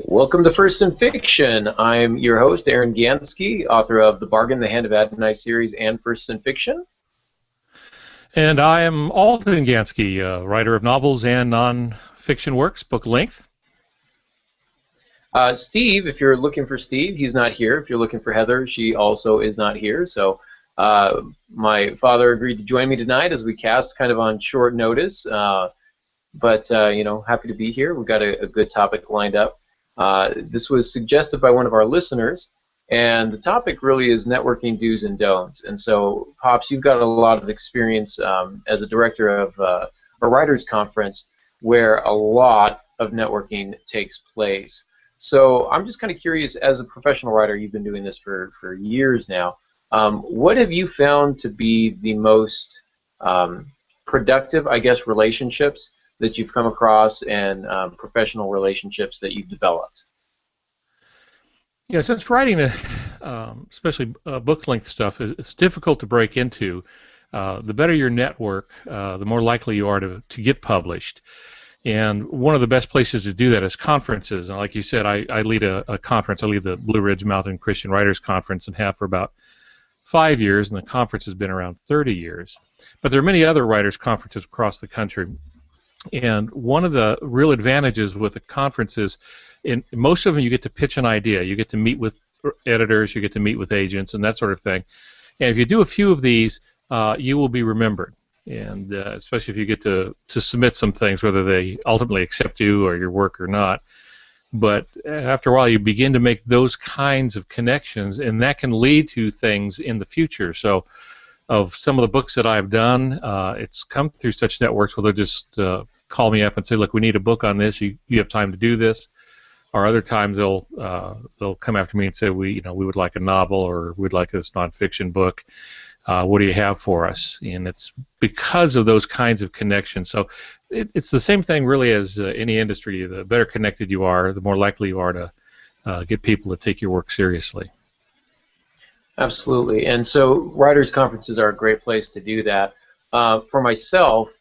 Welcome to First in Fiction. I'm your host, Aaron Gansky, author of The Bargain, The Hand of Adonai series, and First in Fiction. And I am Alden Gansky, writer of novels and non-fiction works, book length. Steve, if you're looking for Steve, he's not here. If you're looking for Heather, she also is not here. So my father agreed to join me tonight as we cast kind of on short notice. But happy to be here. We've got a good topic lined up. This was suggested by one of our listeners, and the topic really is networking do's and don'ts. And so, Pops, you've got a lot of experience as a director of a writers' conference where a lot of networking takes place. So I'm just kind of curious, as a professional writer, you've been doing this for years now. What have you found to be the most productive, I guess, relationships that you've come across and professional relationships that you've developed? Yeah, since writing, especially book-length stuff, it's difficult to break into. The better your network, the more likely you are to get published. And one of the best places to do that is conferences. And like you said, I lead a conference. I lead the Blue Ridge Mountain Christian Writers Conference and have for about 5 years, and the conference has been around 30 years. But there are many other writers' conferences across the country. And one of the real advantages with the conference is, in most of them, you get to pitch an idea. You get to meet with editors. You get to meet with agents and that sort of thing. And if you do a few of these, you will be remembered. And especially if you get to submit some things, whether they ultimately accept you or your work or not. But after a while, you begin to make those kinds of connections, and that can lead to things in the future. So of some of the books that I've done, it's come through such networks where they'll just call me up and say, look, we need a book on this. You have time to do this. Or other times they'll come after me and say, we would like a novel, or we'd like this nonfiction book. What do you have for us? And it's because of those kinds of connections. So it's the same thing really as any industry. The better connected you are, the more likely you are to get people to take your work seriously. Absolutely. And so writers' conferences are a great place to do that. For myself,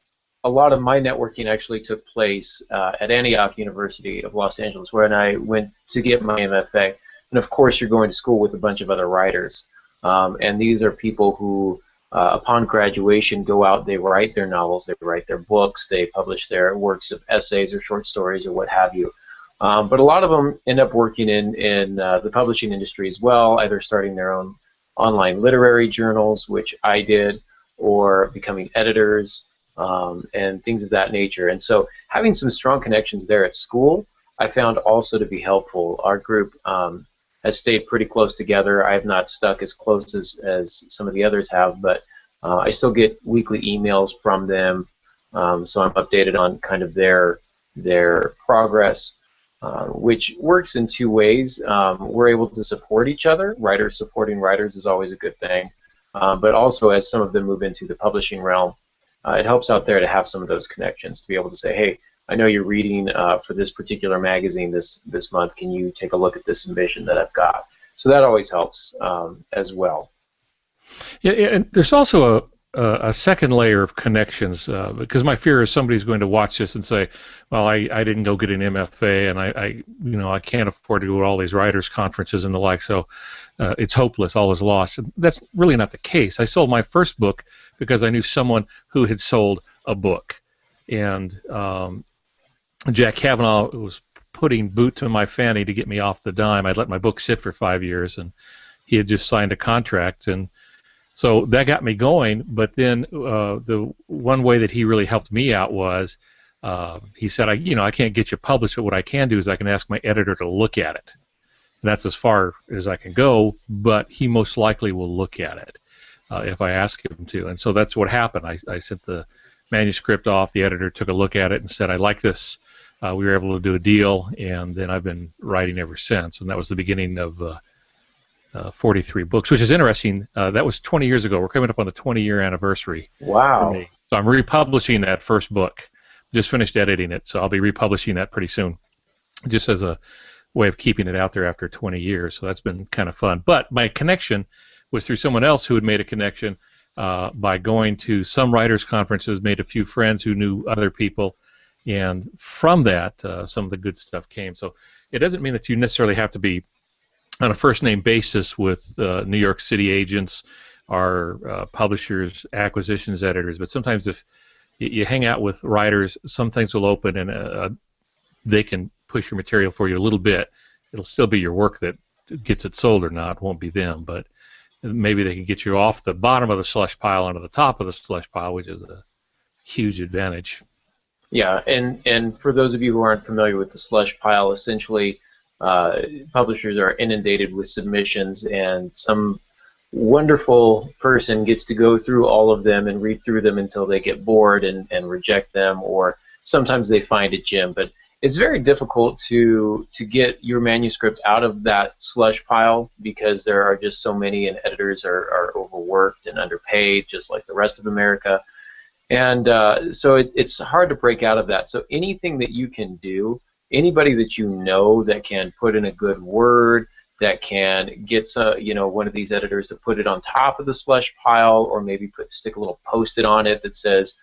a lot of my networking actually took place at Antioch University of Los Angeles, where I went to get my MFA. And of course, you're going to school with a bunch of other writers. And these are people who, upon graduation, go out, they write their novels, they write their books, they publish their works of essays or short stories or what have you. But a lot of them end up working in the publishing industry as well, either starting their own online literary journals, which I did, or becoming editors, and things of that nature. And so having some strong connections there at school, I found also to be helpful. Our group has stayed pretty close together. I have not stuck as close as some of the others have, but I still get weekly emails from them, so I'm updated on kind of their progress, which works in two ways. We're able to support each other. Writers supporting writers is always a good thing, but also as some of them move into the publishing realm, it helps out there to have some of those connections, to be able to say, hey, I know you're reading for this particular magazine this month. Can you take a look at this submission that I've got? So that always helps as well. Yeah, and there's also a second layer of connections, because my fear is somebody's going to watch this and say, well, I didn't go get an MFA, and I can't afford to go to all these writers' conferences and the like, so it's hopeless, all is lost. And that's really not the case. I sold my first book because I knew someone who had sold a book. And Jack Kavanaugh was putting boot to my fanny to get me off the dime. I'd let my book sit for 5 years, and he had just signed a contract, and so that got me going. But then the one way that he really helped me out was he said, I can't get you published, but what I can do is I can ask my editor to look at it. And that's as far as I can go, but he most likely will look at it if I ask him to. And so that's what happened. I sent the manuscript off. The editor took a look at it and said, I like this. We were able to do a deal, and then I've been writing ever since. And that was the beginning of 43 books, which is interesting. That was 20 years ago. We're coming up on the 20-year anniversary. Wow. For me. So I'm republishing that first book. Just finished editing it, so I'll be republishing that pretty soon, just as a way of keeping it out there after 20 years. So that's been kind of fun. But my connection was through someone else who had made a connection by going to some writers' conferences, made a few friends who knew other people, And from that, some of the good stuff came. So it doesn't mean that you necessarily have to be on a first-name basis with New York City agents or publishers, acquisitions editors, but sometimes if you hang out with writers, some things will open and they can push your material for you a little bit. It'll still be your work that gets it sold or not. It won't be them, but maybe they can get you off the bottom of the slush pile onto the top of the slush pile, which is a huge advantage. Yeah, and for those of you who aren't familiar with the slush pile, essentially publishers are inundated with submissions, and some wonderful person gets to go through all of them and read through them until they get bored and reject them, or sometimes they find a gem. But it's very difficult to get your manuscript out of that slush pile because there are just so many, and editors are overworked and underpaid, just like the rest of America. And so it's hard to break out of that. So anything that you can do, anybody that you know that can put in a good word, that can get one of these editors to put it on top of the slush pile, or maybe stick a little post-it on it that says,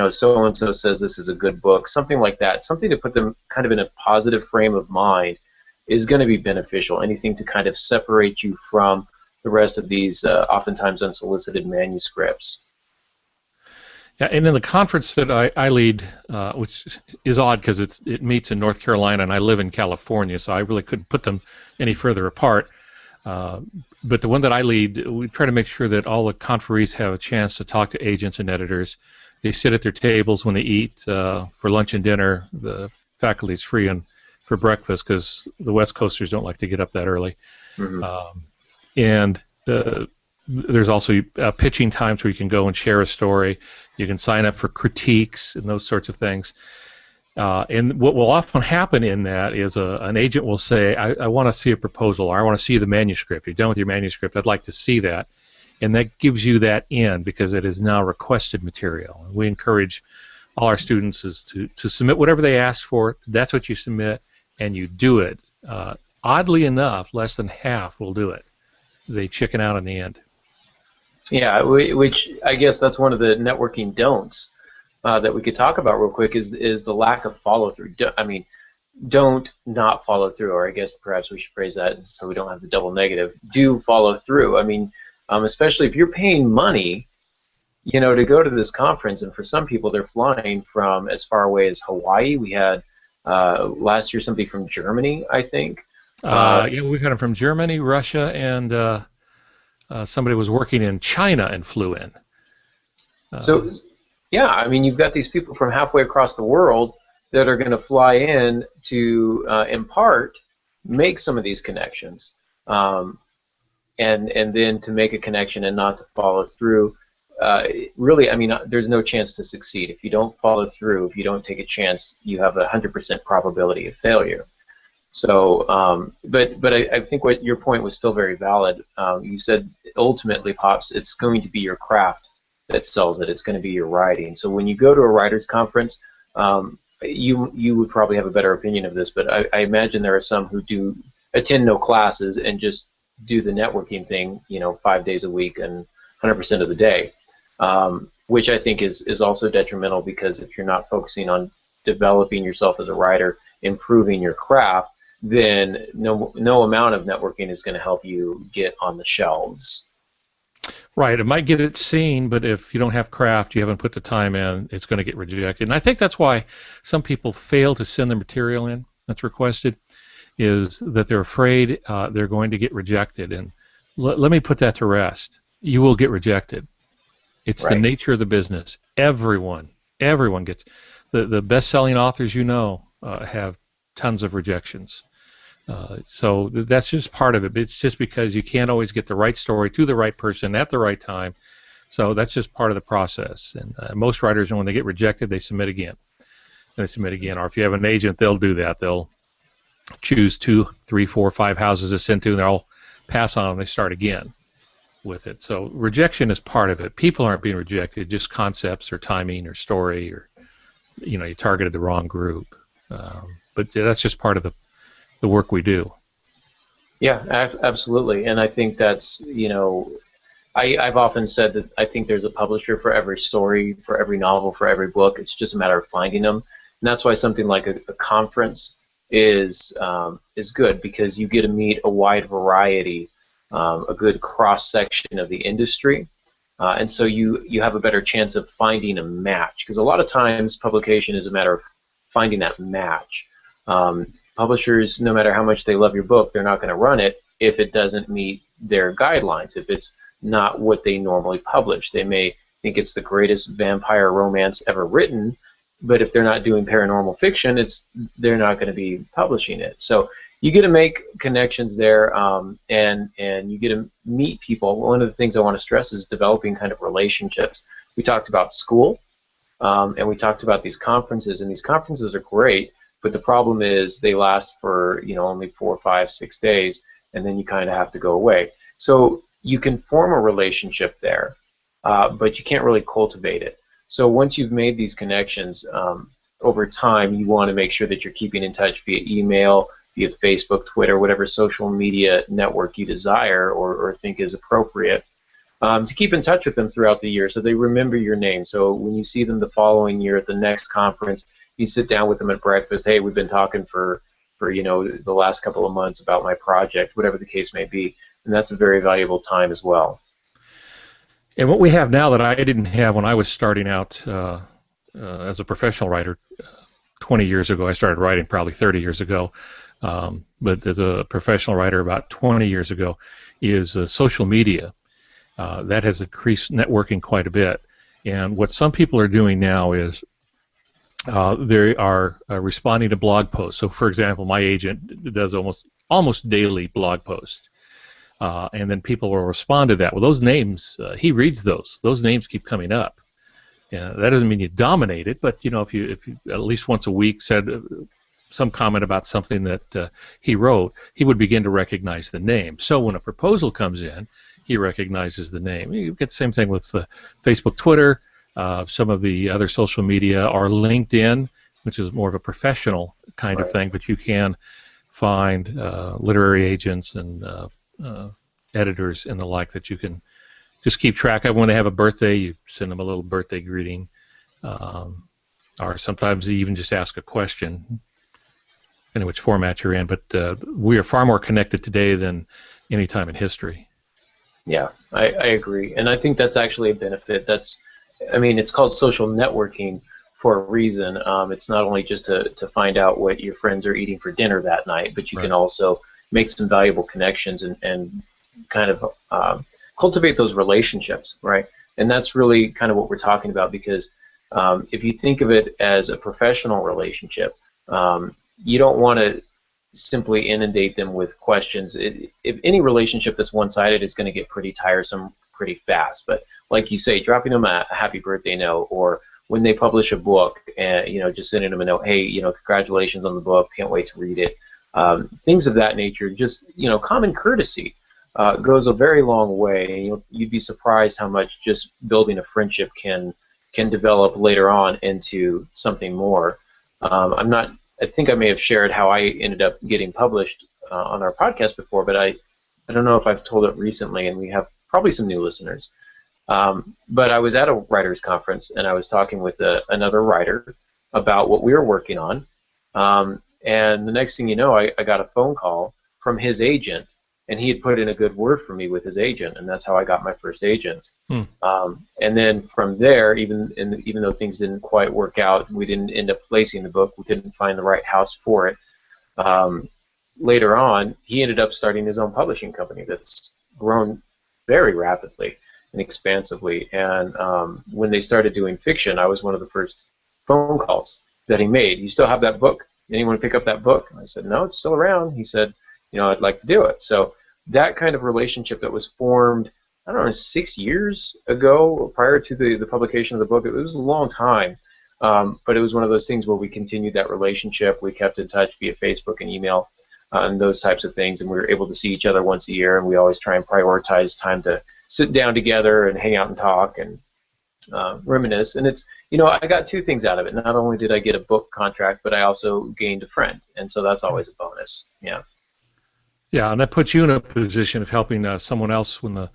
so and so says this is a good book, something like that, something to put them kind of in a positive frame of mind is going to be beneficial. Anything to kind of separate you from the rest of these oftentimes unsolicited manuscripts. Yeah, and in the conference that I lead, which is odd because it meets in North Carolina and I live in California, so I really couldn't put them any further apart. But the one that I lead, we try to make sure that all the conferees have a chance to talk to agents and editors. They sit at their tables when they eat for lunch and dinner. The faculty is free for breakfast because the West Coasters don't like to get up that early. Mm-hmm. There's also pitching times where you can go and share a story. You can sign up for critiques and those sorts of things. And what will often happen in that is an agent will say, I want to see a proposal, or I want to see the manuscript. You're done with your manuscript. I'd like to see that. And that gives you that in because it is now requested material. We encourage all our students to submit whatever they ask for. That's what you submit, and you do it. Oddly enough, less than half will do it. They chicken out in the end. Yeah, which I guess that's one of the networking don'ts that we could talk about real quick is the lack of follow-through. Don't not follow through, or I guess perhaps we should phrase that so we don't have the double negative. Do follow through. I mean, especially if you're paying money, to go to this conference, and for some people they're flying from as far away as Hawaii. We had last year somebody from Germany, I think. Yeah, we've had them from Germany, Russia, and somebody was working in China and flew in. So, yeah, I mean, you've got these people from halfway across the world that are going to fly in to, in part, make some of these connections, and then to make a connection and not to follow through. Really, I mean, there's no chance to succeed. If you don't follow through, if you don't take a chance, you have a 100% probability of failure. So, but I think what your point was still very valid. You said ultimately, Pops, it's going to be your craft that sells it. It's going to be your writing. So when you go to a writers' conference, you would probably have a better opinion of this, but I imagine there are some who do attend no classes and just do the networking thing, 5 days a week and 100% of the day, which I think is also detrimental because if you're not focusing on developing yourself as a writer, improving your craft, then no amount of networking is going to help you get on the shelves. Right. It might get it seen, but if you don't have craft, you haven't put the time in, it's going to get rejected. And I think that's why some people fail to send the material in that's requested, is that they're afraid they're going to get rejected. And let me put that to rest. You will get rejected. It's right. The nature of the business. Everyone gets. The best-selling authors have tons of rejections. So that's just part of it. It's just because you can't always get the right story to the right person at the right time. So that's just part of the process. And most writers, when they get rejected, they submit again. And they submit again. Or if you have an agent, they'll do that. They'll choose 2, 3, 4, 5 houses to send to, and they'll pass on and they start again with it. So rejection is part of it. People aren't being rejected, just concepts or timing or story, or you targeted the wrong group. But that's just part of the work we do. Yeah, absolutely. And I think that's, I've often said that I think there's a publisher for every story, for every novel, for every book. It's just a matter of finding them. And that's why something like a conference is good, because you get to meet a wide variety, a good cross section of the industry, and so you have a better chance of finding a match. Because a lot of times publication is a matter of finding that match. Publishers, no matter how much they love your book, they're not going to run it if it doesn't meet their guidelines, if it's not what they normally publish. They may think it's the greatest vampire romance ever written, but if they're not doing paranormal fiction, they're not going to be publishing it. So you get to make connections there, and you get to meet people. One of the things I want to stress is developing kind of relationships. We talked about school, and we talked about these conferences, and these conferences are great, but the problem is they last for only 4, 5, 6 days, and then you kind of have to go away. So you can form a relationship there, but you can't really cultivate it. So once you've made these connections, over time, you want to make sure that you're keeping in touch via email, via Facebook, Twitter, whatever social media network you desire or think is appropriate, to keep in touch with them throughout the year so they remember your name. So when you see them the following year at the next conference, you sit down with them at breakfast. Hey, we've been talking for the last couple of months about my project, whatever the case may be, and that's a very valuable time as well. And what we have now that I didn't have when I was starting out as a professional writer 20 years ago, I started writing probably 30 years ago, but as a professional writer about 20 years ago, is social media. That has increased networking quite a bit. And what some people are doing now is they are responding to blog posts. So, for example, my agent does almost daily blog posts. And then people will respond to that. Well, those names, he reads those. Those names keep coming up. That doesn't mean you dominate it, but if you at least once a week said some comment about something that he wrote, he would begin to recognize the name. So when a proposal comes in, he recognizes the name. You get the same thing with Facebook, Twitter, some of the other social media, or LinkedIn, which is more of a professional kind of thing, but you can find literary agents and editors and the like that you can just keep track of. When they have a birthday, you send them a little birthday greeting, or sometimes you even just ask a question, depending on which format you're in. But we are far more connected today than any time in history. Yeah, I agree, and I think that's actually a benefit. It's called social networking for a reason. It's not only just to find out what your friends are eating for dinner that night, but you can also make some valuable connections and kind of cultivate those relationships, right? And that's really kind of what we're talking about, because if you think of it as a professional relationship, you don't want to simply inundate them with questions. If any relationship that's one-sided is going to get pretty tiresome pretty fast. But like you say, dropping them a happy birthday note, or when they publish a book, and just sending them a note, hey, congratulations on the book, can't wait to read it. Things of that nature, just common courtesy goes a very long way. You'd be surprised how much just building a friendship can develop later on into something more. I think I may have shared how I ended up getting published on our podcast before, but I don't know if I've told it recently, and we have probably some new listeners. But I was at a writers' conference, and I was talking with another writer about what we were working on. And the next thing you know, I got a phone call from his agent, and he had put in a good word for me with his agent, and that's how I got my first agent. And then from there, even though things didn't quite work out, we didn't end up placing the book, we couldn't find the right house for it. Later on, he ended up starting his own publishing company that's grown very rapidly and expansively. And when they started doing fiction, I was one of the first phone calls that he made. You still have that book? Anyone pick up that book? And I said, no, it's still around. He said, I'd like to do it. So that kind of relationship that was formed, I don't know, 6 years ago, prior to the publication of the book, it was a long time. But it was one of those things where we continued that relationship. We kept in touch via Facebook and email and those types of things, and we were able to see each other once a year, and we always try and prioritize time to sit down together and hang out and talk and reminisce. And it's, I got two things out of it. Not only did I get a book contract, but I also gained a friend, and so that's always a bonus. Yeah. Yeah, and that puts you in a position of helping someone else when the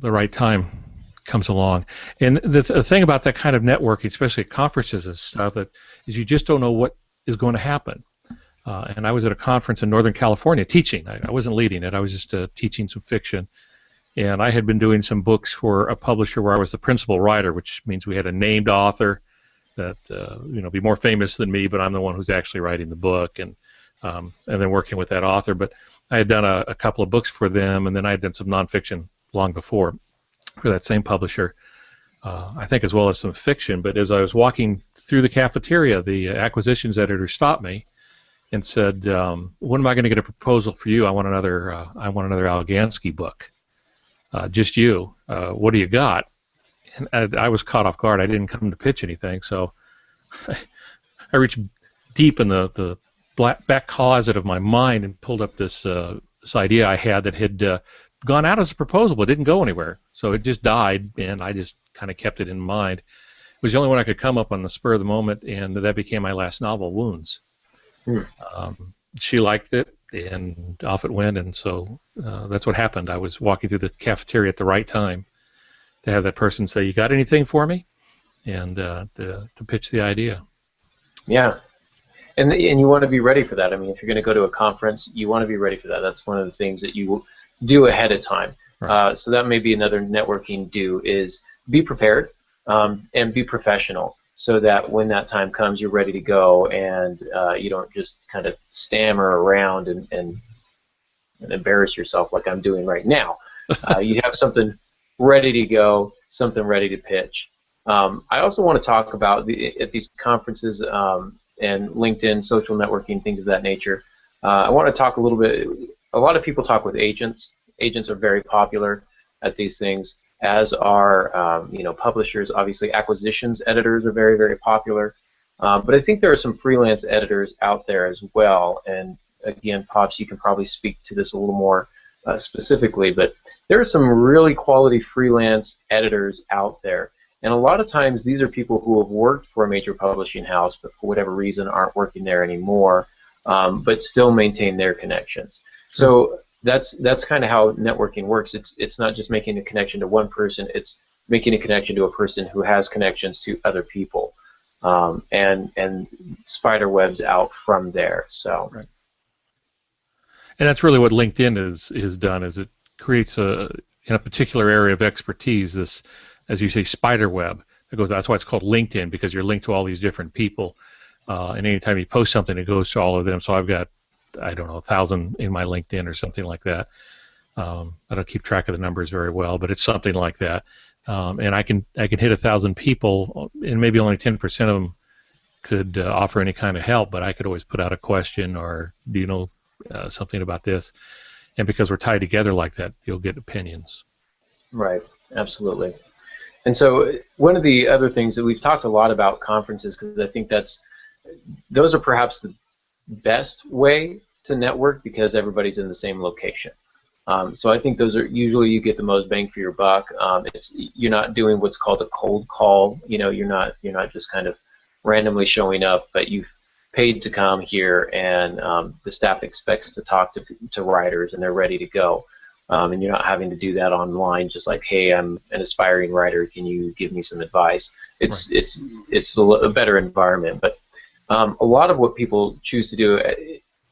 right time comes along. And the thing about that kind of networking, especially at conferences and stuff, that is you just don't know what is going to happen. And I was at a conference in Northern California teaching. I wasn't leading it. I was just teaching some fiction. And I had been doing some books for a publisher where I was the principal writer, which means we had a named author that be more famous than me, but I'm the one who's actually writing the book, and then working with that author. But I had done a couple of books for them, and then I had done some nonfiction long before for that same publisher, I think, as well as some fiction. But as I was walking through the cafeteria, the acquisitions editor stopped me and said, "When am I going to get a proposal for you? I want another Algansky book. Just you. What do you got?" And I was caught off guard. I didn't come to pitch anything, so I reached deep in the back closet of my mind and pulled up this idea I had that had gone out as a proposal but didn't go anywhere. So it just died, and I just kind of kept it in mind. It was the only one I could come up on the spur of the moment, and that became my last novel, Wounds. She liked it, and off it went, and so that's what happened. I was walking through the cafeteria at the right time to have that person say, "You got anything for me?" and to pitch the idea. Yeah. And you want to be ready for that. I mean, if you're going to go to a conference, you want to be ready for that. That's one of the things that you will do ahead of time. Right. So that may be another networking do, is be prepared and be professional, so that when that time comes, you're ready to go, and you don't just kind of stammer around and embarrass yourself like I'm doing right now. You have something ready to go, something ready to pitch. I also want to talk about at these conferences and LinkedIn, social networking, things of that nature. I want to talk a little bit. A lot of people talk with agents. Agents are very popular at these things, as are publishers. Obviously, acquisitions editors are very, very popular. But I think there are some freelance editors out there as well. And again, Pops, you can probably speak to this a little more specifically. But there are some really quality freelance editors out there. And a lot of times these are people who have worked for a major publishing house, but for whatever reason aren't working there anymore, but still maintain their connections. So that's kind of how networking works. It's not just making a connection to one person, it's making a connection to a person who has connections to other people, and spider webs out from there. So, right. And that's really what LinkedIn is done, is it creates in a particular area of expertise this, as you say, spider web. That's why it's called LinkedIn, because you're linked to all these different people, and anytime you post something, it goes to all of them. So I've got, I don't know, 1,000 in my LinkedIn or something like that. I don't keep track of the numbers very well, but it's something like that. And I can hit 1,000 people, and maybe only 10% of them could offer any kind of help, but I could always put out a question, or do you know something about this? And because we're tied together like that, you'll get opinions. Right, absolutely. And so one of the other things that we've talked a lot about conferences, because I think those are perhaps the best way to network, because everybody's in the same location. So I think those are usually, you get the most bang for your buck. You're not doing what's called a cold call. You're not just kind of randomly showing up, but you've paid to come here, and the staff expects to talk to writers, and they're ready to go. And you're not having to do that online, just like, hey, I'm an aspiring writer, can you give me some advice? It's a better environment. But a lot of what people choose to do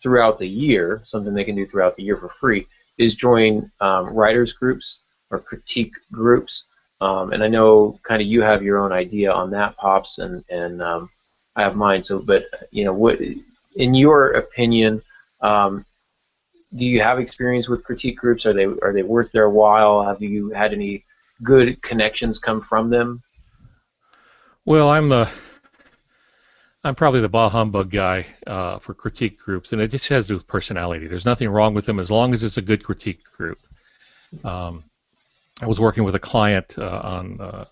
throughout the year, something they can do throughout the year for free, is join writers groups or critique groups. And I know kind of you have your own idea on that, Pops, and I have mine. So, but what, in your opinion, do you have experience with critique groups? Are they worth their while? Have you had any good connections come from them? Well, I'm probably the bah humbug guy for critique groups, and it just has to do with personality. There's nothing wrong with them as long as it's a good critique group. I was working with a client on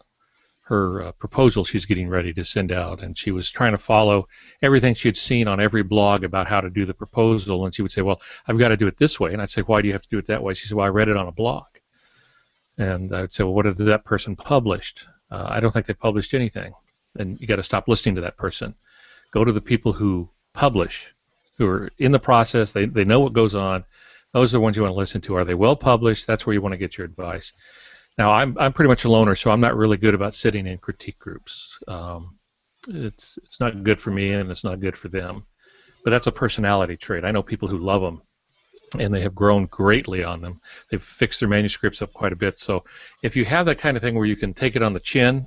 her proposal she's getting ready to send out, and she was trying to follow everything she had seen on every blog about how to do the proposal, and she would say, well, I've got to do it this way, and I'd say, why do you have to do it that way? She said, well, I read it on a blog. And I would say, well, what has that person published? I don't think they published anything. And you got to stop listening to that person. Go to the people who publish, who are in the process, they know what goes on. Those are the ones you want to listen to. Are they well published? That's where you want to get your advice. Now, I'm pretty much a loner, so I'm not really good about sitting in critique groups. It's not good for me, and it's not good for them. But that's a personality trait. I know people who love them, and they have grown greatly on them. They've fixed their manuscripts up quite a bit. So if you have that kind of thing where you can take it on the chin,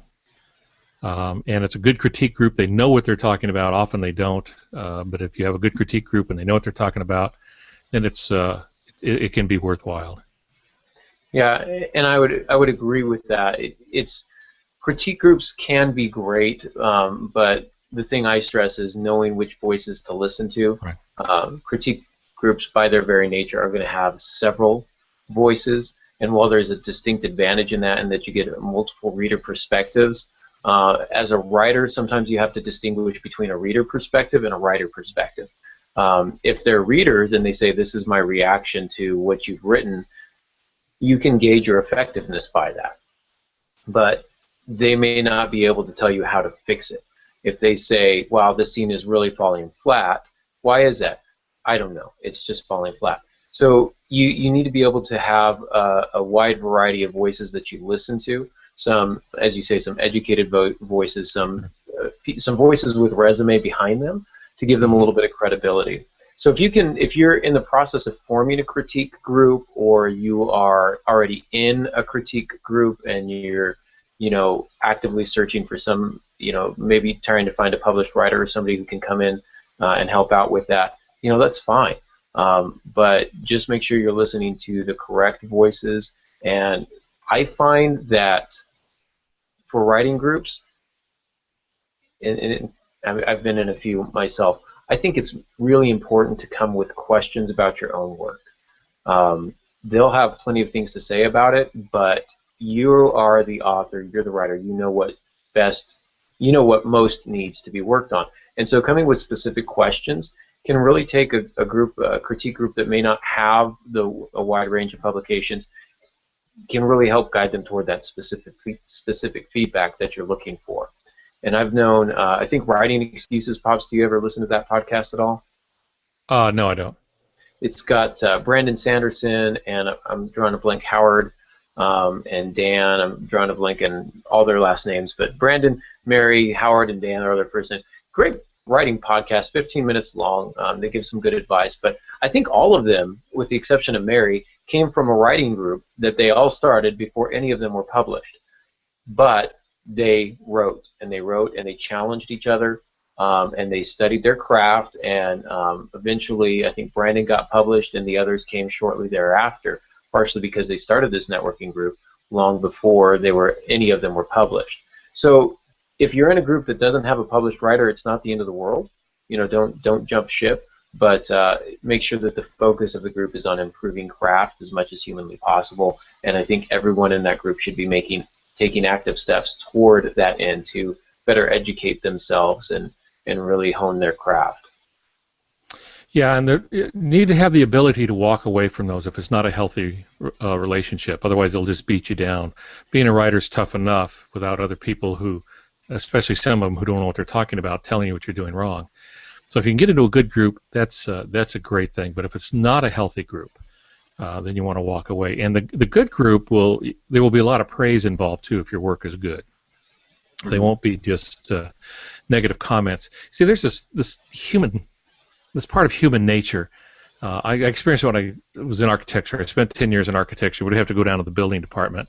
and it's a good critique group, they know what they're talking about. Often they don't, but if you have a good critique group and they know what they're talking about, then it can be worthwhile. Yeah, and I would agree with that. It's critique groups can be great, but the thing I stress is knowing which voices to listen to. Right. Critique groups, by their very nature, are going to have several voices, and while there's a distinct advantage in that, and that you get multiple reader perspectives, as a writer, sometimes you have to distinguish between a reader perspective and a writer perspective. If they're readers and they say, this is my reaction to what you've written, you can gauge your effectiveness by that. But they may not be able to tell you how to fix it. If they say, wow, this scene is really falling flat, why is that? I don't know. It's just falling flat. So you need to be able to have a wide variety of voices that you listen to. Some, as you say, some educated voices, some voices with resume behind them to give them a little bit of credibility. So if you're in the process of forming a critique group, or you are already in a critique group and you're, actively searching for some, maybe trying to find a published writer or somebody who can come in and help out with that, that's fine. But just make sure you're listening to the correct voices. And I find that for writing groups, and I've been in a few myself, I think it's really important to come with questions about your own work. They'll have plenty of things to say about it, but you are the author, you're the writer, you know what most needs to be worked on. And so coming with specific questions can really take a critique group that may not have a wide range of publications, can really help guide them toward that specific feedback that you're looking for. And I've known, I think Writing Excuses, Pops, do you ever listen to that podcast at all? No, I don't. It's got Brandon Sanderson, and I'm drawing a blank, Howard, and Dan. I'm drawing a blank in all their last names, but Brandon, Mary, Howard, and Dan are their first names. Great writing podcast, 15 minutes long. They give some good advice, but I think all of them, with the exception of Mary, came from a writing group that they all started before any of them were published. But they wrote, and they challenged each other, and they studied their craft, and eventually I think Brandon got published and the others came shortly thereafter, partially because they started this networking group long before any of them were published. So if you're in a group that doesn't have a published writer, it's not the end of the world. Don't jump ship, but make sure that the focus of the group is on improving craft as much as humanly possible. And I think everyone in that group should be taking active steps toward that end to better educate themselves and really hone their craft. Yeah, and they need to have the ability to walk away from those if it's not a healthy relationship. Otherwise, they'll just beat you down. Being a writer is tough enough without other people who, especially some of them who don't know what they're talking about, telling you what you're doing wrong. So if you can get into a good group, that's a great thing. But if it's not a healthy group, then you want to walk away. And the good group there will be a lot of praise involved too if your work is good. They won't be just negative comments. See, there's this part of human nature. I experienced when I was in architecture. I spent 10 years in architecture. We'd have to go down to the building department,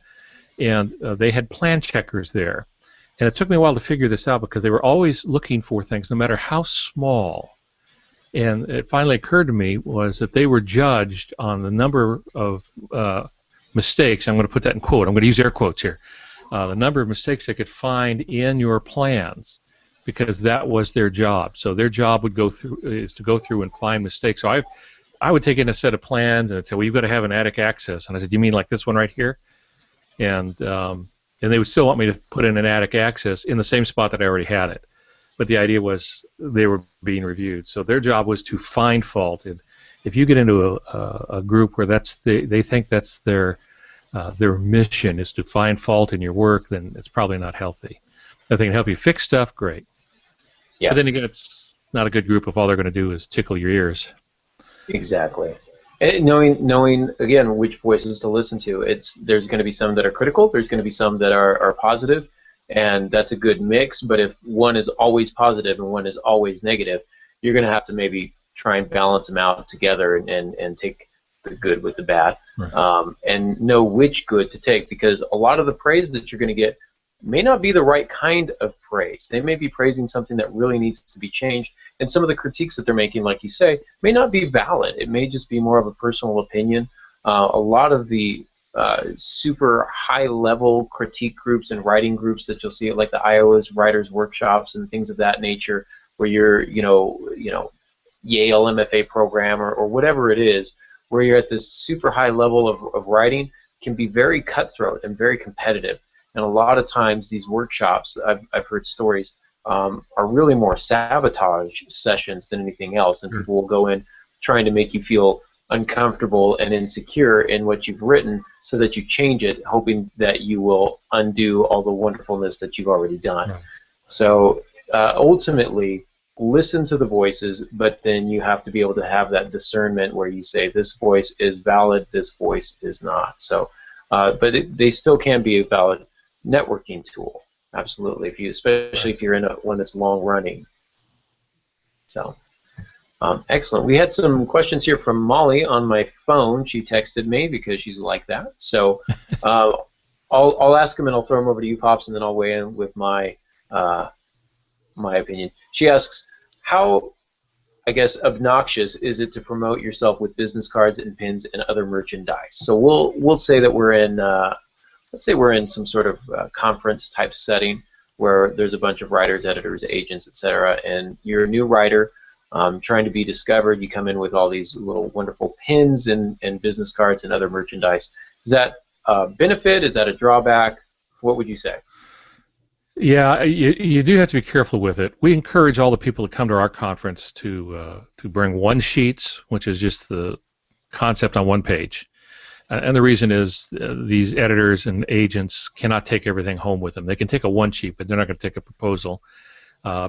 and they had plan checkers there. And it took me a while to figure this out because they were always looking for things, no matter how small. And it finally occurred to me was that they were judged on the number of mistakes. I'm going to put that in quote. I'm going to use air quotes here. The number of mistakes they could find in your plans, because that was their job. So their job is to go through and find mistakes. So I would take in a set of plans and I'd say, well, you've got to have an attic access. And I said, you mean like this one right here? And they would still want me to put in an attic access in the same spot that I already had it. But the idea was they were being reviewed. So their job was to find fault. And if you get into a group where they think that's their mission is to find fault in your work, then it's probably not healthy. If they can help you fix stuff, great. Yeah. But then again, it's not a good group if all they're going to do is tickle your ears. Exactly. And knowing again which voices to listen to. There's going to be some that are critical. There's going to be some that are positive, and that's a good mix. But if one is always positive and one is always negative, you're going to have to maybe try and balance them out together and take the good with the bad, right. and know which good to take, because a lot of the praise that you're going to get may not be the right kind of praise. They may be praising something that really needs to be changed, and some of the critiques that they're making, like you say, may not be valid. It may just be more of a personal opinion. A lot of the super high-level critique groups and writing groups that you'll see, like the Iowa's Writers Workshops and things of that nature, where you're, Yale MFA program or whatever it is, where you're at this super high level of writing, can be very cutthroat and very competitive. And a lot of times these workshops, I've heard stories, are really more sabotage sessions than anything else, and people will go in trying to make you feel uncomfortable and insecure in what you've written so that you change it, hoping that you will undo all the wonderfulness that you've already done. Right. So ultimately, listen to the voices, but then you have to be able to have that discernment where you say, this voice is valid, this voice is not. So, but they still can be a valid networking tool, absolutely, especially if you're in one that's long running. So, excellent. We had some questions here from Molly on my phone. She texted me because she's like that. So, I'll ask them and I'll throw them over to you, Pops, and then I'll weigh in with my opinion. She asks, how, I guess, obnoxious is it to promote yourself with business cards and pins and other merchandise? So we'll say that we're in, let's say we're in some sort of conference type setting where there's a bunch of writers, editors, agents, etc., and you're a new writer trying to be discovered. You come in with all these little wonderful pins and business cards and other merchandise. Is that a benefit? Is that a drawback? What would you say? Yeah, you do have to be careful with it. We encourage all the people to come to our conference to bring one sheets, which is just the concept on one page. And the reason is these editors and agents cannot take everything home with them. They can take a one sheet, but they're not going to take a proposal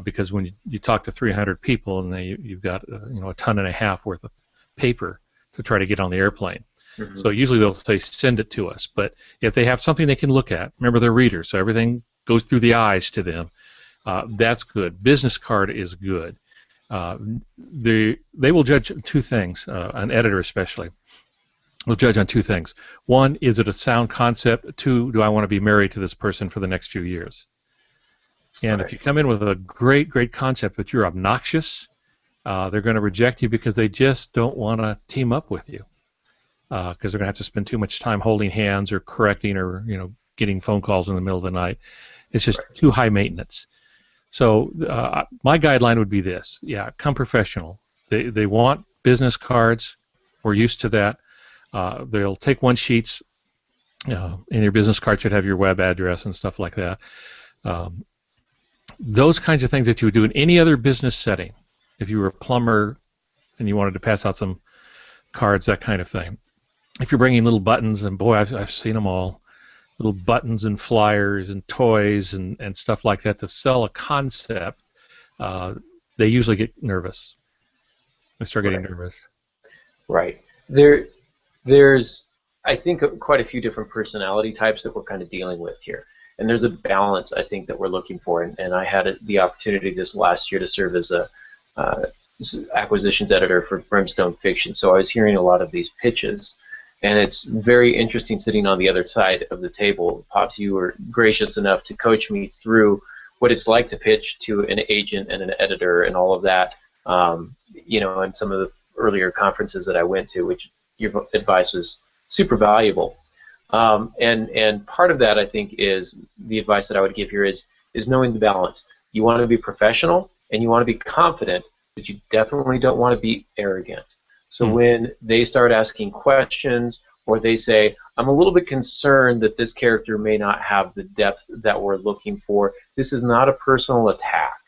because when you talk to 300 people and you've got a ton and a half worth of paper to try to get on the airplane. Mm-hmm. So usually they'll say send it to us. But if they have something they can look at, remember they're readers, so everything goes through the eyes to them. That's good. Business card is good. They will judge two things, an editor especially. Will judge on two things. One, is it a sound concept? Two, do I want to be married to this person for the next few years? And if you come in with a great concept but you're obnoxious, they're going to reject you because they just don't want to team up with you because they're going to have to spend too much time holding hands or correcting or getting phone calls in the middle of the night. It's just too high maintenance. So my guideline would be this. Yeah, come professional. They want business cards. We're used to that. They'll take one sheets. And your business card should have your web address and stuff like that. Those kinds of things that you would do in any other business setting. If you were a plumber and you wanted to pass out some cards, that kind of thing. If you're bringing little buttons, and boy, I've seen them all. Little buttons and flyers and toys and stuff like that to sell a concept, they usually get nervous. They start getting nervous. Right. There's, I think, quite a few different personality types that we're kind of dealing with here. And there's a balance, I think, that we're looking for. And I had the opportunity this last year to serve as a acquisitions editor for Brimstone Fiction. So I was hearing a lot of these pitches. And it's very interesting sitting on the other side of the table. Pops, you were gracious enough to coach me through what it's like to pitch to an agent and an editor and all of that, and some of the earlier conferences that I went to, which your advice was super valuable. And part of that, I think, is the advice that I would give here is knowing the balance. You want to be professional and you want to be confident, but you definitely don't want to be arrogant. So when they start asking questions or they say, I'm a little bit concerned that this character may not have the depth that we're looking for, this is not a personal attack.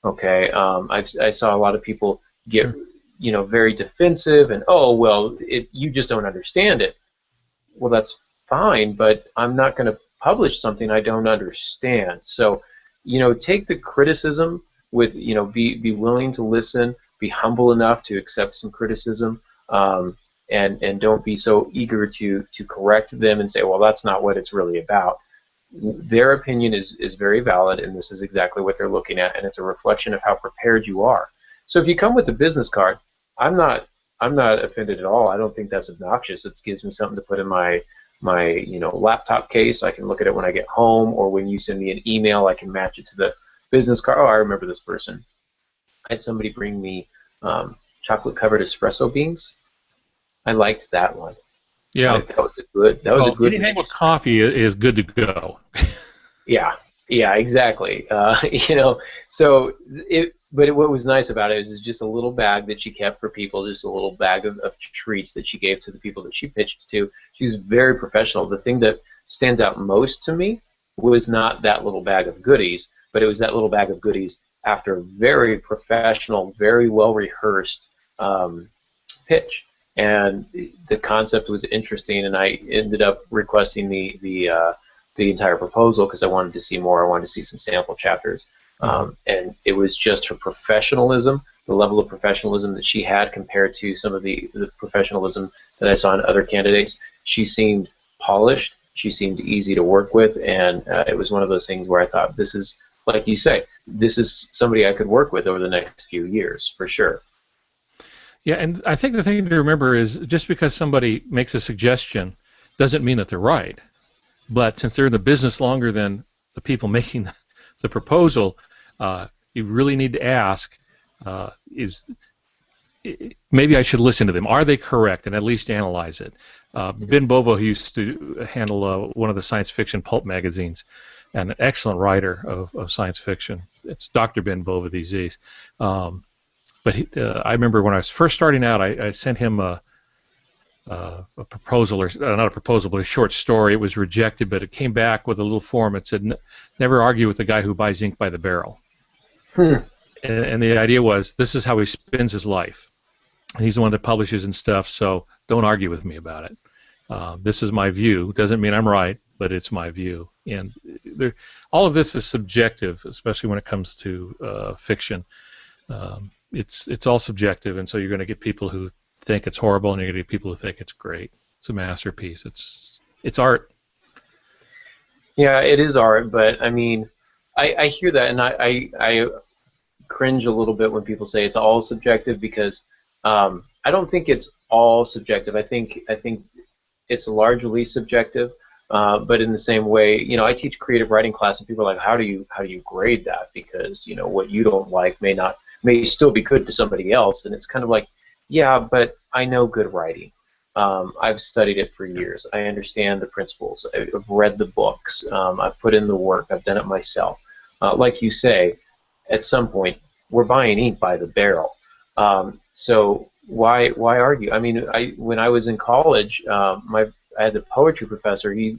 Okay, I saw a lot of people get very defensive and, oh, well, you just don't understand it. Well, that's fine, but I'm not going to publish something I don't understand. So, take the criticism with, be willing to listen, be humble enough to accept some criticism, and don't be so eager to correct them and say, well, that's not what it's really about. Their opinion is very valid, and this is exactly what they're looking at, and it's a reflection of how prepared you are. So if you come with a business card, I'm not offended at all. I don't think that's obnoxious. It gives me something to put in my laptop case. I can look at it when I get home, or when you send me an email, I can match it to the business card. Oh, I remember this person. I had somebody bring me chocolate-covered espresso beans. I liked that one. Yeah, that was a good. Anything with coffee is good to go. Yeah, exactly. But what was nice about it is just a little bag that she kept for people, just a little bag of treats that she gave to the people that she pitched to. She was very professional. The thing that stands out most to me was not that little bag of goodies, but it was that little bag of goodies after a very professional, very well rehearsed pitch. And the concept was interesting, and I ended up requesting the entire proposal because I wanted to see more. I wanted to see some sample chapters, and it was just her professionalism, the level of professionalism that she had compared to some of the professionalism that I saw in other candidates. She seemed polished. She seemed easy to work with, and it was one of those things where I thought, this is, like you say, this is somebody I could work with over the next few years, for sure. Yeah, and I think the thing to remember is just because somebody makes a suggestion doesn't mean that they're right. But since they're in the business longer than the people making the proposal, you really need to ask, maybe I should listen to them. Are they correct? And at least analyze it. Ben Bovo, who used to handle one of the science fiction pulp magazines, and an excellent writer of science fiction. It's Dr. Ben Bova these days. But I remember when I was first starting out, I sent him a proposal, or not a proposal, but a short story. It was rejected, but it came back with a little form. It said, never argue with the guy who buys ink by the barrel. And the idea was, this is how he spends his life. He's the one that publishes and stuff, so don't argue with me about it. This is my view. Doesn't mean I'm right, but it's my view. And all of this is subjective, especially when it comes to fiction. It's all subjective, and so you're going to get people who think it's horrible, and you're going to get people who think it's great. It's a masterpiece. It's art. Yeah, it is art, but I mean, I hear that, and I cringe a little bit when people say it's all subjective, because I don't think it's all subjective. I think it's largely subjective, but in the same way, I teach creative writing class, and people are like, how do you grade that? Because what you don't like may still be good to somebody else, and it's kind of like, yeah, but I know good writing. I've studied it for years. I understand the principles. I've read the books. I've put in the work. I've done it myself. Like you say, at some point, we're buying ink by the barrel. So why argue? I mean, when I was in college, I had a poetry professor. He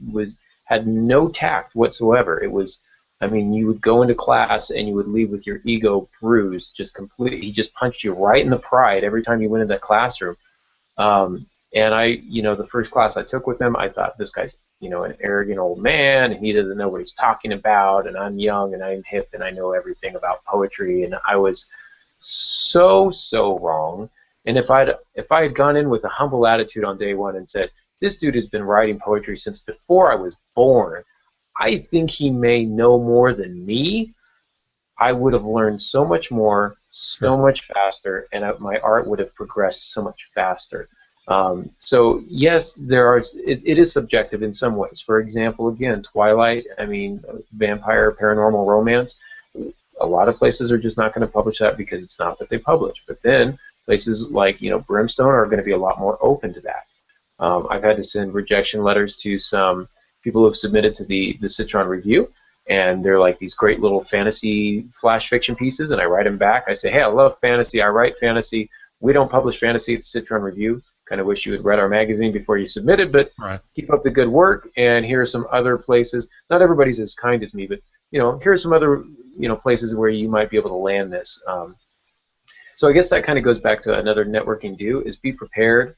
had no tact whatsoever. It was, I mean, you would go into class and you would leave with your ego bruised, just completely. He just punched you right in the pride every time you went in that classroom. And the first class I took with him, I thought, this guy's, an arrogant old man, and he doesn't know what he's talking about, and I'm young, and I'm hip, and I know everything about poetry, and I was so wrong. And if I had gone in with a humble attitude on day one and said, this dude has been writing poetry since before I was born, I think he may know more than me, I would have learned so much more, so much faster, and my art would have progressed so much faster. So yes, it is subjective in some ways. For example, again, Twilight, I mean, vampire, paranormal romance, a lot of places are just not going to publish that because it's not what they publish. But then places like, Brimstone are going to be a lot more open to that. I've had to send rejection letters to some people who have submitted to the Citron Review, and they're like these great little fantasy flash fiction pieces, and I write them back. I say, hey, I love fantasy. I write fantasy. We don't publish fantasy at the Citron Review. Kind of wish you had read our magazine before you submitted, but right. Keep up the good work, and here are some other places. Not everybody's as kind as me, but here are some other places where you might be able to land this. So I guess that kind of goes back to another networking do, is be prepared,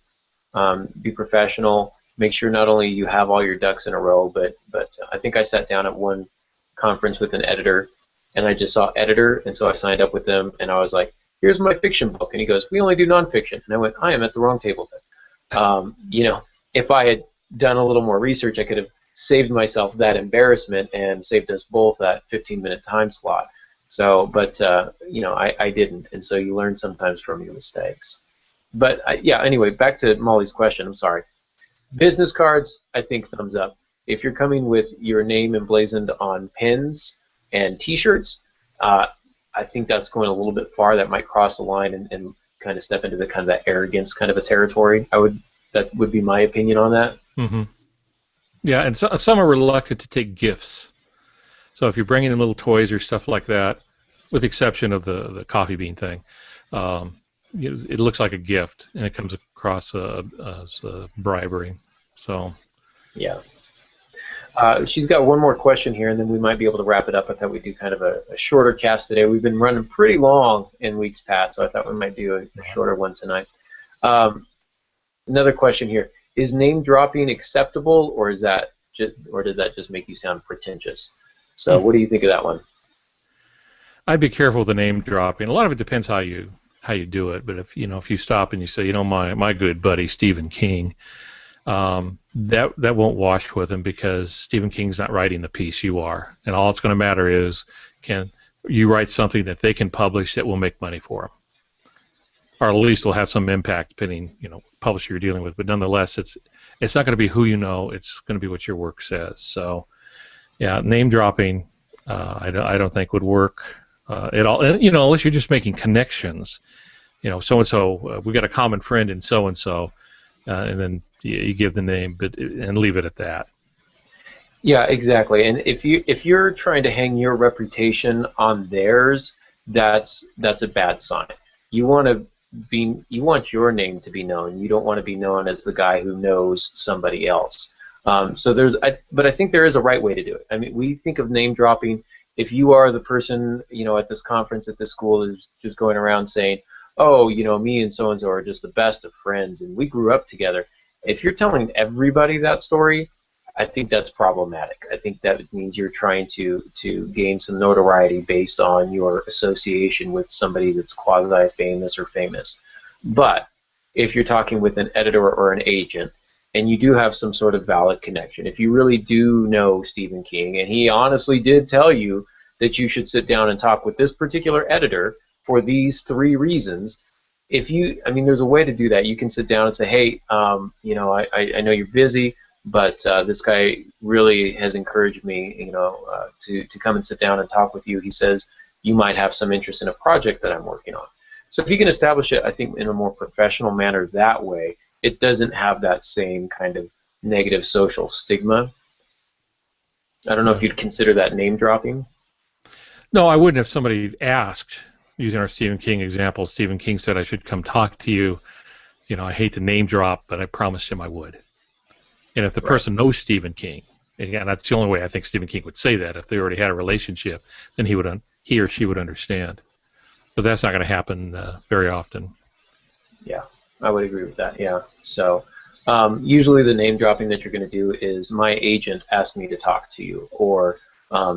be professional, make sure not only you have all your ducks in a row, but I think I sat down at one conference with an editor, and I just saw editor, and so I signed up with them, and I was like, here's my fiction book. And he goes, we only do nonfiction. And I went, I am at the wrong table then. You know, if I had done a little more research, I could have saved myself that embarrassment and saved us both that 15-minute time slot. So, but you know, I didn't, and so you learn sometimes from your mistakes. But yeah, anyway, back to Molly's question. I'm sorry. Business cards, I think thumbs up. If you're coming with your name emblazoned on pins and T-shirts, I think that's going a little bit far. That might cross the line and kind of step into the kind of that arrogance kind of a territory. That would be my opinion on that. Mm-hmm. Yeah, and some are reluctant to take gifts. So if you're bringing them little toys or stuff like that, with the exception of the coffee bean thing, it looks like a gift, and it comes across as bribery. So, yeah. She's got one more question here, and then we might be able to wrap it up. I thought we'd do kind of a shorter cast today. We've been running pretty long in weeks past, so I thought we might do a shorter one tonight. Another question here: is name dropping acceptable, or does that just make you sound pretentious? So, what do you think of that one? I'd be careful with the name dropping. A lot of it depends how you do it. But if you stop and you say, my good buddy Stephen King, that won't wash with him, because Stephen King's not writing the piece, you are, and all it's going to matter is, can you write something that they can publish that will make money for them, or at least will have some impact, depending publisher you're dealing with. But nonetheless, it's not going to be who you know; it's going to be what your work says. So, yeah, name dropping, I don't think would work at all. Unless you're just making connections. So and so, we got a common friend in so and so, and then you give the name, and leave it at that. Yeah, exactly. And if you're trying to hang your reputation on theirs, that's a bad sign. You want your name to be known. You don't want to be known as the guy who knows somebody else. But I think there is a right way to do it. I mean, we think of name dropping. If you are the person, at this conference at this school who's just going around saying, "Oh, me and so are just the best of friends, and we grew up together." If you're telling everybody that story, I think that's problematic. I think that means you're trying to gain some notoriety based on your association with somebody that's quasi-famous or famous. But if you're talking with an editor or an agent, and you do have some sort of valid connection, if you really do know Stephen King, and he honestly did tell you that you should sit down and talk with this particular editor for these 3 reasons, there's a way to do that. You can sit down and say, hey, I know you're busy, but this guy really has encouraged me, to come and sit down and talk with you. He says you might have some interest in a project that I'm working on. So if you can establish it, I think, in a more professional manner that way, it doesn't have that same kind of negative social stigma. I don't know if you'd consider that name dropping. No, I wouldn't if somebody asked. Using our Stephen King example, Stephen King said I should come talk to you. I hate to name drop, but I promised him I would. And if the person knows Stephen King, and that's the only way I think Stephen King would say that, if they already had a relationship, then he or she would understand. But that's not going to happen very often. Yeah, I would agree with that, yeah. So usually the name dropping that you're going to do is, my agent asked me to talk to you, or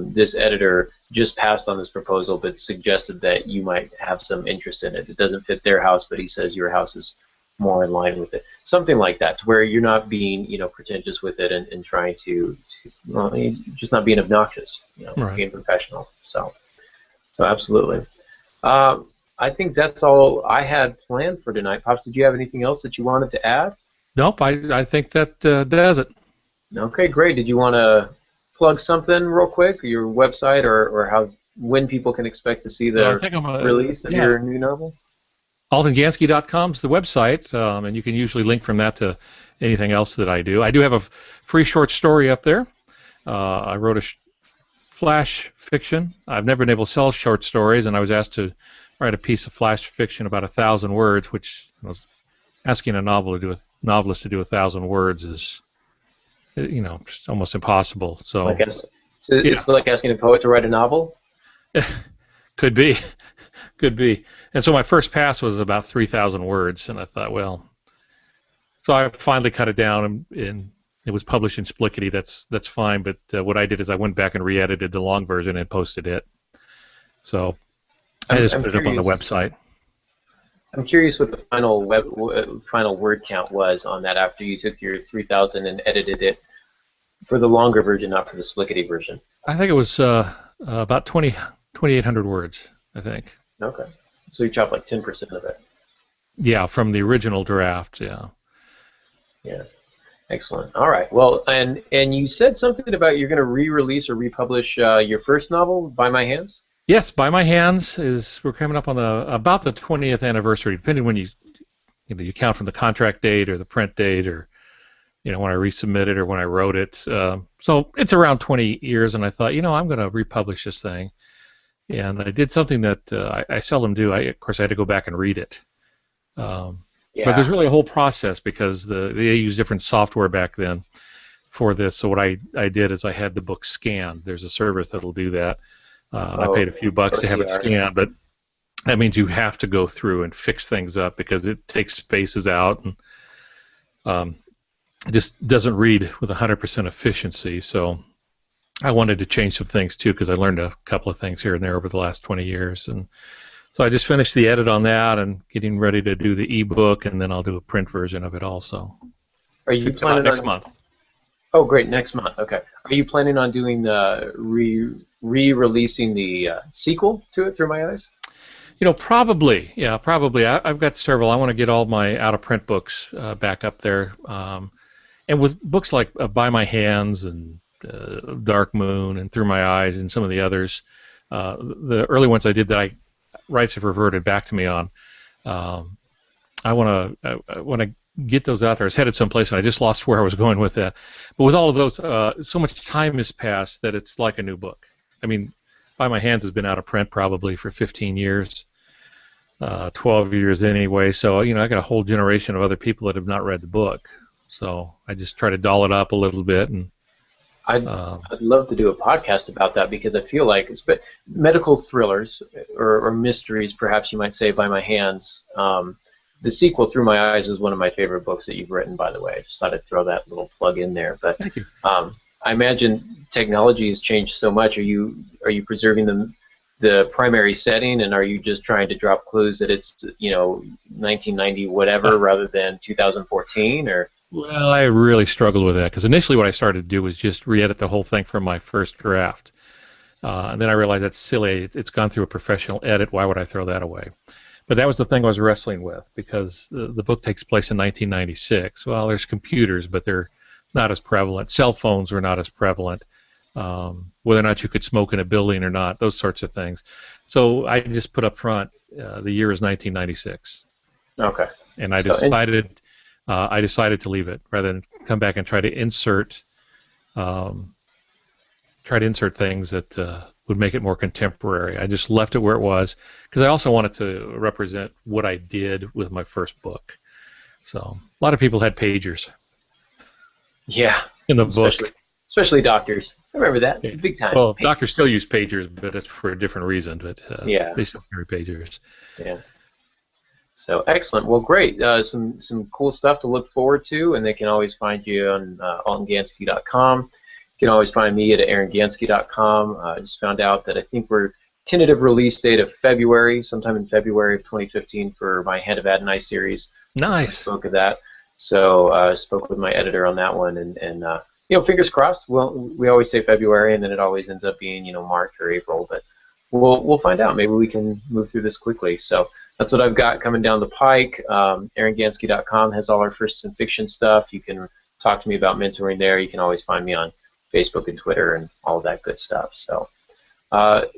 this editor just passed on this proposal but suggested that you might have some interest in it. It doesn't fit their house, but he says your house is more in line with it. Something like that, to where you're not being pretentious with it and trying to just not being obnoxious, right. Being professional. So absolutely. I think that's all I had planned for tonight. Pops, did you have anything else that you wanted to add? Nope, I think that does it. Okay, great. Did you want to plug something real quick, your website, or when people can expect to see the release of your new novel? AltonGansky.com is the website, and you can usually link from that to anything else that I do. I do have a free short story up there. I wrote a flash fiction. I've never been able to sell short stories, and I was asked to write a piece of flash fiction about 1,000 words, which asking a novelist to do 1,000 words is, just almost impossible. So I guess it's like asking a poet to write a novel. Could be. And so my first pass was about 3,000 words, and I thought, well, so I finally cut it down, and it was published in Splickety. That's fine, but what I did is I went back and re-edited the long version and posted it. So I just put it up on the website. I'm curious what the final word count was on that after you took your 3,000 and edited it for the longer version, not for the Splickety version. I think it was about 2,800 words, I think. Okay. So you chopped like 10% of it. Yeah, from the original draft, yeah. Yeah. Excellent. All right. Well, and you said something about you're going to re-release or republish your first novel, By My Hands? Yes, By My Hands we're coming up on about the 20th anniversary, depending when you count from the contract date or the print date or when I resubmitted or when I wrote it. So it's around 20 years, and I thought, I'm going to republish this thing. And I did something that I seldom do. Of course, I had to go back and read it. Yeah. But there's really a whole process because they used different software back then for this. So what I did is I had the book scanned. There's a service that'll do that. I paid a few bucks to have it scanned, but that means you have to go through and fix things up because it takes spaces out and it just doesn't read with 100% efficiency. So I wanted to change some things too because I learned a couple of things here and there over the last 20 years. And so I just finished the edit on that and getting ready to do the ebook, and then I'll do a print version of it also. Are you planning next month? Oh, great, next month. Okay. Are you planning on doing the re-releasing the sequel to it, Through My Eyes? Probably. Yeah, probably. I've got several. I want to get all my out-of-print books back up there. And with books like By My Hands and Dark Moon and Through My Eyes and some of the others, the early ones I did that rights have reverted back to me on. I want to get those out there. I was headed someplace and I just lost where I was going with that. But with all of those, so much time has passed that it's like a new book. I mean, By My Hands has been out of print probably for 15 years, 12 years anyway. So I got a whole generation of other people that have not read the book. So I just try to doll it up a little bit. And I'd love to do a podcast about that because I feel like medical thrillers or mysteries, perhaps you might say, By My Hands. The sequel, Through My Eyes, is one of my favorite books that you've written, by the way. I just thought I'd throw that little plug in there. But thank you. I imagine technology has changed so much. Are you preserving the primary setting, and are you just trying to drop clues that it's 1990 whatever rather than 2014 or? Well, I really struggled with that because initially what I started to do was just re-edit the whole thing from my first draft. And then I realized that's silly. It's gone through a professional edit. Why would I throw that away? But that was the thing I was wrestling with because the book takes place in 1996. Well, there's computers, but they're not as prevalent. Cell phones were not as prevalent. Whether or not you could smoke in a building or not, those sorts of things. So I just put up front the year is 1996. Okay. And I decided to leave it rather than come back and try to insert things that would make it more contemporary. I just left it where it was because I also wanted to represent what I did with my first book. So a lot of people had pagers. Yeah. In the book. Especially doctors. I remember that. Yeah. Big time. Well, doctors still use pagers, but it's for a different reason. But yeah. They still carry pagers. Yeah. So excellent. Well, great. Some cool stuff to look forward to, and they can always find you on altongansky.com. You can always find me at aarongansky.com. I just found out that I think we're tentative release date of February, sometime in February of 2015 for my Hand of Adonai series. Nice. I spoke of that. So I spoke with my editor on that one, and fingers crossed. Well, we always say February, and then it always ends up being March or April, but we'll find out. Maybe we can move through this quickly. So that's what I've got coming down the pike. AaronGansky.com has all our first and fiction stuff. You can talk to me about mentoring there. You can always find me on Facebook and Twitter and all of that good stuff. So I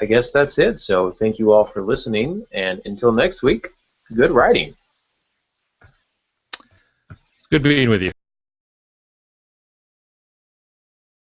guess that's it. So thank you all for listening, and until next week, good writing. Good being with you.